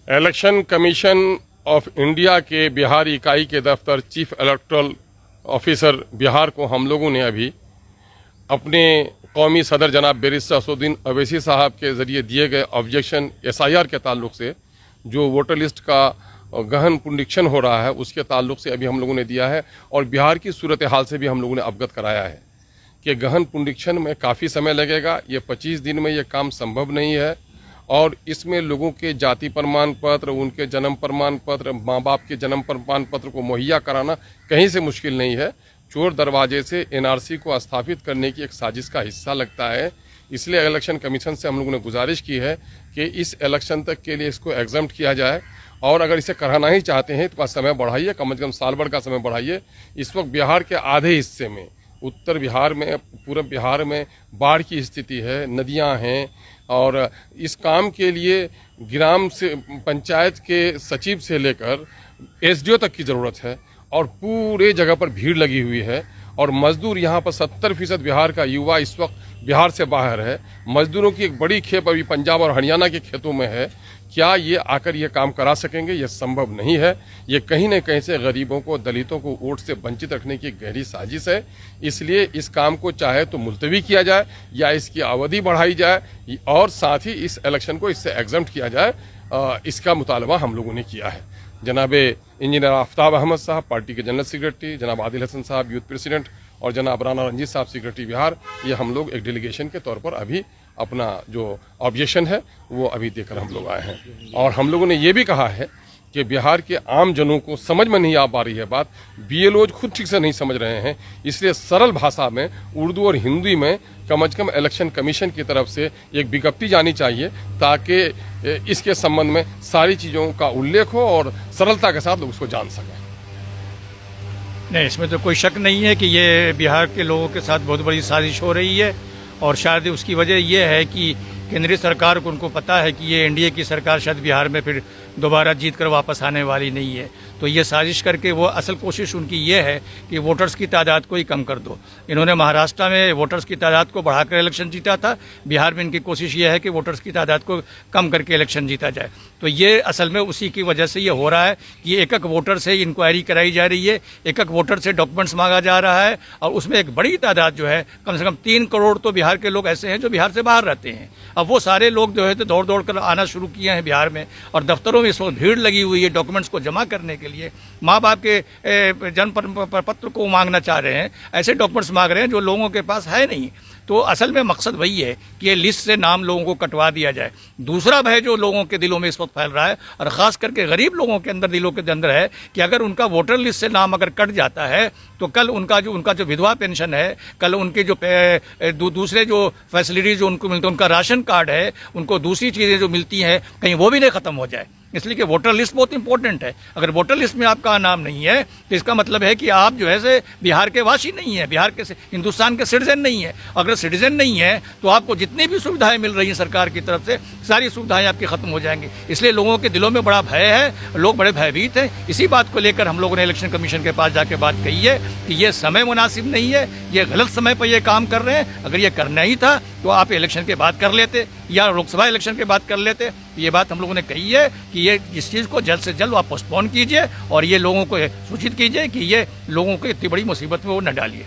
Election commission of India के बिहार इकाई के दफ्तर चीफ इलेक्टोरल ऑफिसर बिहार को हम लोगों ने अभी अपने कौमी सदर जनाब बैरिस्टर असदुद्दीन अवैसी साहब के ज़रिए दिए गए ऑब्जेक्शन SIR के ताल्लुक से जो वोटर लिस्ट का गहन पुनरीक्षण हो रहा है उसके ताल्लुक से अभी हम लोगों ने दिया है और बिहार की सूरत हाल से भी हम लोगों ने अवगत कराया है कि गहन पुनरीक्षण में काफ़ी समय लगेगा। ये 25 दिन में ये काम संभव नहीं है और इसमें लोगों के जाति प्रमाण पत्र, उनके जन्म प्रमाण पत्र, माँ बाप के जन्म प्रमाण पत्र को मुहैया कराना कहीं से मुश्किल नहीं है। चोर दरवाजे से NRC को स्थापित करने की एक साजिश का हिस्सा लगता है। इसलिए इलेक्शन कमीशन से हम लोगों ने गुजारिश की है कि इस इलेक्शन तक के लिए इसको एग्जम्प्ट किया जाए और अगर इसे कराना ही चाहते हैं तो समय बढ़ाइए, कम से कम साल भर का समय बढ़ाइए। इस वक्त बिहार के आधे हिस्से में, उत्तर बिहार में, पूर्व बिहार में बाढ़ की स्थिति है, नदियां हैं और इस काम के लिए ग्राम से पंचायत के सचिव से लेकर SDO तक की ज़रूरत है और पूरे जगह पर भीड़ लगी हुई है और मजदूर यहाँ पर 70% बिहार का युवा इस वक्त बिहार से बाहर है। मजदूरों की एक बड़ी खेप अभी पंजाब और हरियाणा के खेतों में है। क्या ये आकर ये काम करा सकेंगे? ये संभव नहीं है। ये कहीं न कहीं से गरीबों को, दलितों को वोट से वंचित रखने की गहरी साजिश है। इसलिए इस काम को चाहे तो मुलतवी किया जाए या इसकी अवधि बढ़ाई जाए और साथ ही इस इलेक्शन को इससे एग्जम्प्ट किया जाए। इसका मुतालबा हम लोगों ने किया है। जनाब इंजीनियर आफ्ताब अहमद साहब पार्टी के जनरल सेक्रेटरी, जनाब आदिल हसन साहब यूथ प्रेसिडेंट और जनाब राना रंजीत साहब सेक्रेटरी बिहार, ये हम लोग एक डेलीगेशन के तौर पर अभी अपना जो ऑब्जेक्शन है वो अभी देकर हम लोग आए हैं। और हम लोगों ने ये भी कहा है कि बिहार के आम जनों को समझ में नहीं आ पा रही है बात, BLOज खुद ठीक से नहीं समझ रहे हैं। इसलिए सरल भाषा में उर्दू और हिंदी में कम से कम इलेक्शन कमीशन की तरफ से एक विज्ञप्ति जानी चाहिए ताकि इसके संबंध में सारी चीज़ों का उल्लेख हो और सरलता के साथ लोग उसको जान सकें। नहीं, इसमें तो कोई शक नहीं है कि ये बिहार के लोगों के साथ बहुत बड़ी साजिश हो रही है और शायद उसकी वजह यह है कि केंद्रीय सरकार को उनको पता है कि ये NDA की सरकार शायद बिहार में फिर दोबारा जीत कर वापस आने वाली नहीं है। तो ये साजिश करके वो असल कोशिश उनकी ये है कि वोटर्स की तादाद को ही कम कर दो। इन्होंने महाराष्ट्र में वोटर्स की तादाद को बढ़ाकर इलेक्शन जीता था, बिहार में इनकी कोशिश ये है कि वोटर्स की तादाद को कम करके इलेक्शन जीता जाए। तो ये असल में उसी की वजह से ये हो रहा है कि एक एक वोटर से इंक्वायरी कराई जा रही है, एक एक वोटर से डॉक्यूमेंट्स मांगा जा रहा है और उसमें एक बड़ी तादाद जो है कम से कम 3 करोड़ तो बिहार के लोग ऐसे हैं जो बिहार से बाहर रहते हैं। अब वो सारे लोग जो है तो दौड़ दौड़ कर आना शुरू किए हैं बिहार में और दफ्तरों में इस वक्त भीड़ लगी हुई है डॉक्यूमेंट्स को जमा करने के लिए। माँ बाप के जन्म पत्र को मांगना चाह रहे हैं, ऐसे डॉक्यूमेंट्स मांग रहे हैं जो लोगों के पास है नहीं। तो असल में मकसद वही है कि ये लिस्ट से नाम लोगों को कटवा दिया जाए। दूसरा भय जो लोगों के दिलों में इस वक्त फैल रहा है और ख़ास करके गरीब लोगों के अंदर दिलों के अंदर है कि अगर उनका वोटर लिस्ट से नाम अगर कट जाता है तो कल उनका जो विधवा पेंशन है, कल उनके जो दूसरे जो फैसिलिटीज जो उनको मिलते हैं, उनका राशन कार्ड है, उनको दूसरी चीज़ें जो मिलती हैं कहीं वो भी नहीं ख़त्म हो जाए। इसलिए कि वोटर लिस्ट बहुत इंपॉर्टेंट है। अगर वोटर लिस्ट में आपका नाम नहीं है तो इसका मतलब है कि आप जो है से बिहार के वासी नहीं है, बिहार के हिंदुस्तान के सिटीजन नहीं है। अगर सिटीजन नहीं है तो आपको जितनी भी सुविधाएं मिल रही हैं सरकार की तरफ से, सारी सुविधाएं आपकी खत्म हो जाएंगी। इसलिए लोगों के दिलों में बड़ा भय है, लोग बड़े भयभीत हैं। इसी बात को लेकर हम लोगों ने इलेक्शन कमीशन के पास जाके बात कही है कि ये समय मुनासिब नहीं है, ये गलत समय पर ये काम कर रहे हैं। अगर ये करना ही था तो आप इलेक्शन के बाद कर लेते या लोकसभा इलेक्शन के बाद कर लेते। ये बात हम लोगों ने कही है कि ये इस चीज़ को जल्द से जल्द आप पोस्टपोन कीजिए और ये लोगों को सूचित कीजिए कि ये लोगों को इतनी बड़ी मुसीबत में वो न डालिए।